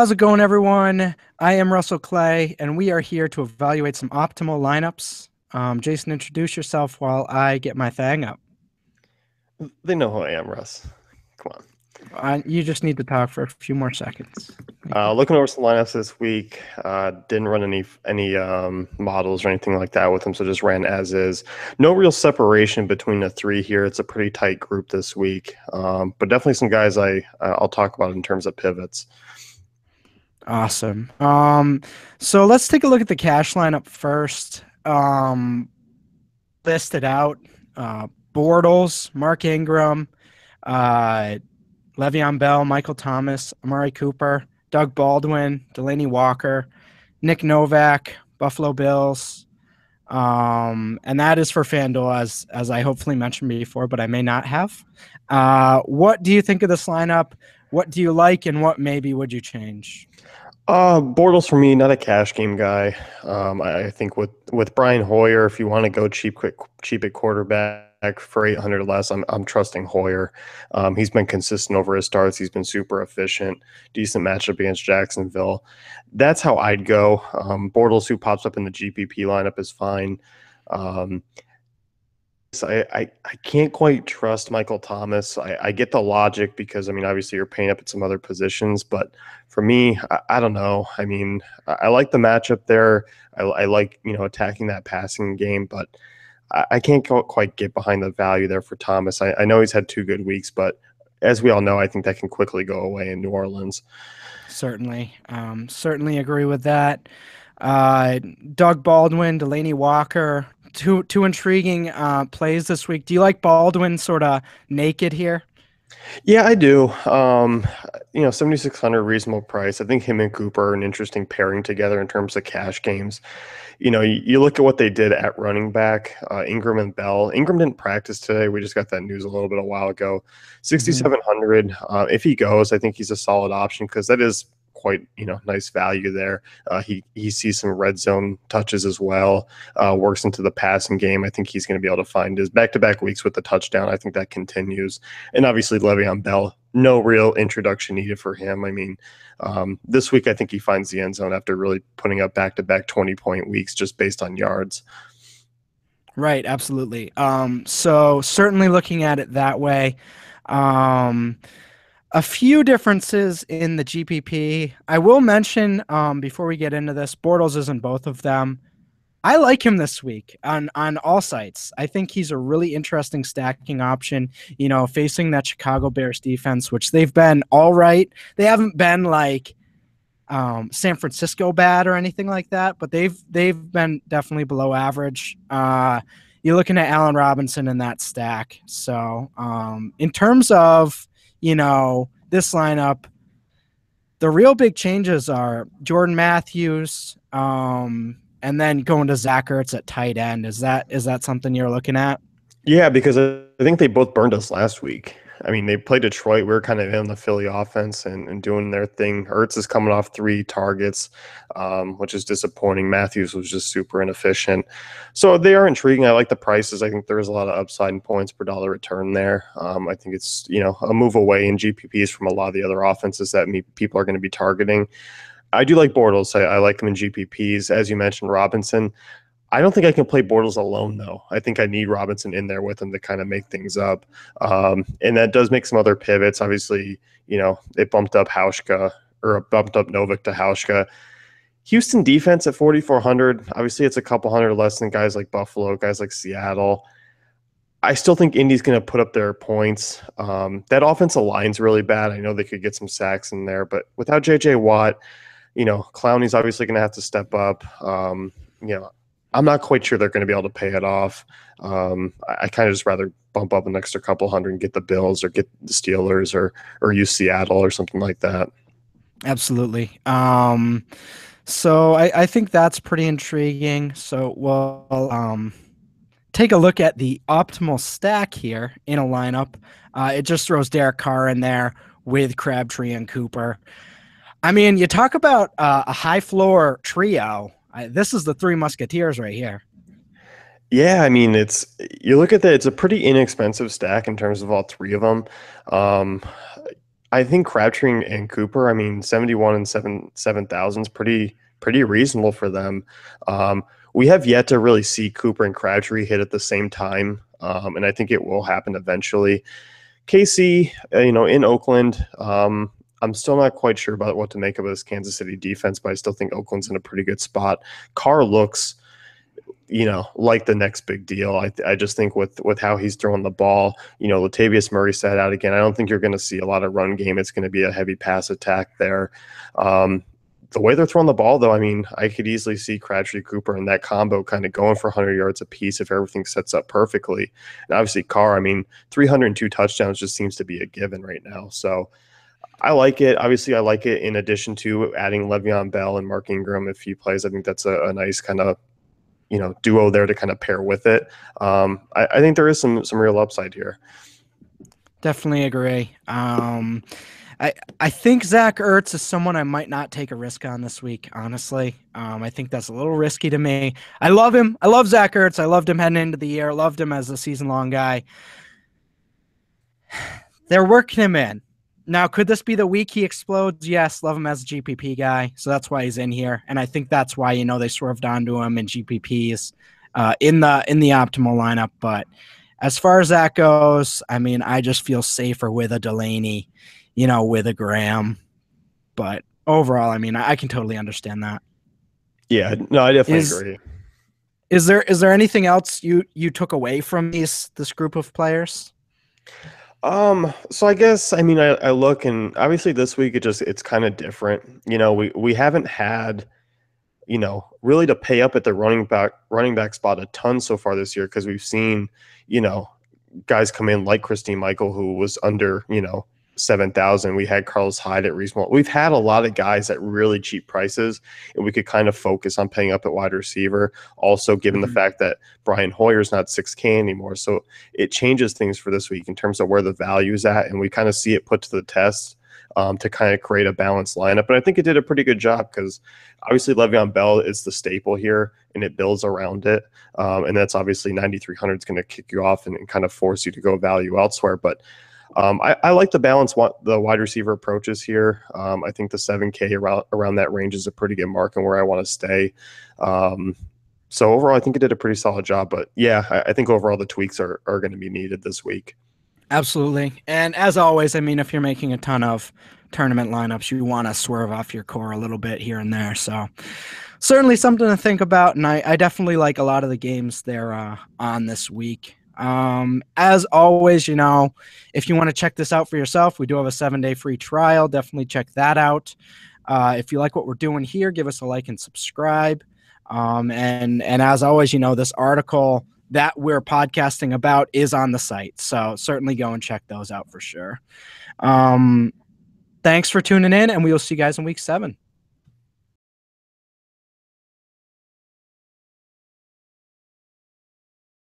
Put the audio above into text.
How's it going, everyone? I am Russell Clay, and we are here to evaluate some optimal lineups. Jason, introduce yourself while I get my thing up. They know who I am, Russ. Come on. You just need to talk for a few more seconds. Thank you. Looking over some lineups this week. Didn't run any models or anything like that with them, so just ran as is. No real separation between the three here. It's a pretty tight group this week, but definitely some guys I'll talk about in terms of pivots. Awesome. So let's take a look at the cash lineup first. Listed out: Bortles, Mark Ingram, uh, Le'Veon Bell, Michael Thomas, Amari Cooper, Doug Baldwin, Delaney Walker, Nick Novak, Buffalo Bills. And that is for FanDuel, as I hopefully mentioned before, but I may not have. What do you think of this lineup? What do you like, and what maybe would you change? Bortles for me, not a cash game guy. I think with Brian Hoyer, if you want to go cheap at quarterback for 800 or less, I'm trusting Hoyer. He's been consistent over his starts. He's been super efficient, decent matchup against Jacksonville. That's how I'd go. Bortles, who pops up in the GPP lineup, is fine. So I can't quite trust Michael Thomas. I get the logic because, I mean, obviously you're paying up at some other positions, but for me, I don't know. I mean, I like the matchup there. I like, attacking that passing game, but I can't quite get behind the value there for Thomas. I know he's had 2 good weeks, but as we all know, I think that can quickly go away in New Orleans. Certainly. Certainly agree with that. Doug Baldwin, Delaney Walker, two intriguing plays this week. Do you like Baldwin sort of naked here? Yeah, I do. 7,600 reasonable price. I think him and Cooper are an interesting pairing together in terms of cash games. You look at what they did at running back, Ingram and Bell. Ingram didn't practice today. We just got that news a while ago. 6,700. If he goes, I think he's a solid option because that is quite nice value there. He sees some red zone touches as well. Works into the passing game. I think he's going to be able to find his back-to-back weeks with the touchdown. I think that continues. And obviously Le'Veon Bell, no real introduction needed for him. I mean, this week I think he finds the end zone after really putting up back-to-back 20-point weeks just based on yards. Right, absolutely. So certainly looking at it that way. A few differences in the GPP. I will mention before we get into this, Bortles is in both of them. I like him this week on all sites. I think he's a really interesting stacking option, facing that Chicago Bears defense, which they've been all right. They haven't been like San Francisco bad or anything like that, but they've been definitely below average. You're looking at Allen Robinson in that stack. So in terms of this lineup, the real big changes are Jordan Matthews, and then going to Zach Ertz at tight end. Is that something you're looking at? Yeah, because I think they both burned us last week. I mean, they played Detroit. We were kind of in the Philly offense and doing their thing. Ertz is coming off 3 targets, which is disappointing. Matthews was just super inefficient. So they are intriguing. I like the prices. I think there is a lot of upside in points per dollar return there. I think it's, a move away in GPPs from a lot of the other offenses that people are going to be targeting. I do like Bortles. I like him in GPPs. As you mentioned, Robinson. I don't think I can play Bortles alone, though. I think I need Robinson in there with him to kind of make things up. And that does make some other pivots. Obviously, it bumped up Hauschka or bumped up Novak to Hauschka. Houston defense at 4,400. Obviously, it's a couple hundred less than guys like Buffalo, guys like Seattle. I still think Indy's going to put up their points. That offensive line's really bad. I know they could get some sacks in there, but without J.J. Watt, Clowney's obviously going to have to step up. I'm not quite sure they're going to be able to pay it off. I kind of just rather bump up an extra couple hundred and get the Bills or get the Steelers or use Seattle or something like that. Absolutely. So I think that's pretty intriguing. So we'll take a look at the optimal stack here in a lineup. It just throws Derek Carr in there with Crabtree and Cooper. I mean, you talk about a high floor trio. This is the Three Musketeers right here. Yeah, I mean, you look at that, it's a pretty inexpensive stack in terms of all three of them. I think Crabtree and Cooper, I mean, 71 and 7,000 is pretty reasonable for them. We have yet to really see Cooper and Crabtree hit at the same time, and I think it will happen eventually. KC, in Oakland, I'm still not quite sure about what to make of this Kansas City defense, but I still think Oakland's in a pretty good spot. Carr looks like the next big deal. I just think with how he's throwing the ball, Latavius Murray sat out again. I don't think you're going to see a lot of run game. It's going to be a heavy pass attack there. The way they're throwing the ball, though, I mean, I could easily see Crabtree Cooper and that combo kind of going for 100 yards apiece if everything sets up perfectly. And obviously, Carr, I mean, 302 touchdowns just seems to be a given right now. So I like it. Obviously, I like it in addition to adding Le'Veon Bell and Mark Ingram if he plays. I think that's a nice kind of duo there to kind of pair with it. I think there is some real upside here. Definitely agree. I think Zach Ertz is someone I might not take a risk on this week, honestly. I think that's a little risky to me. I love him. I love Zach Ertz. I loved him heading into the year. Loved him as a season-long guy. They're working him in. Now, could this be the week he explodes? Yes, love him as a GPP guy, so that's why he's in here. And I think that's why, they swerved onto him in GPPs in the optimal lineup. But as far as that goes, I mean, I just feel safer with a Delaney, with a Graham. But overall, I mean, I can totally understand that. Yeah, no, I definitely agree. Is there anything else you took away from this group of players? So I guess, I mean, I look, and obviously this week it's kind of different. We haven't had, really to pay up at the running back spot a ton so far this year, because we've seen, guys come in like Christine Michael, who was under, 7,000. We had Carlos Hyde at reasonable. We've had a lot of guys at really cheap prices, and we could kind of focus on paying up at wide receiver. Also, given the fact that Brian Hoyer's not 6K anymore, so it changes things for this week in terms of where the value is at, and we kind of see it put to the test to kind of create a balanced lineup. And I think it did a pretty good job, because obviously Le'Veon Bell is the staple here, and it builds around it. And that's obviously 9,300 is going to kick you off and kind of force you to go value elsewhere. But I like the balance, the wide receiver approaches here. I think the 7K around that range is a pretty good mark and where I want to stay. So overall, I think it did a pretty solid job. But yeah, I think overall the tweaks are going to be needed this week. Absolutely. And as always, I mean, if you're making a ton of tournament lineups, you want to swerve off your core a little bit here and there. So certainly something to think about. And I definitely like a lot of the games they're on this week. As always, if you want to check this out for yourself, we do have a 7-day free trial. Definitely check that out. If you like what we're doing here, give us a like and subscribe. And as always, this article that we're podcasting about is on the site. So certainly go and check those out for sure. Thanks for tuning in, and we will see you guys in week 7.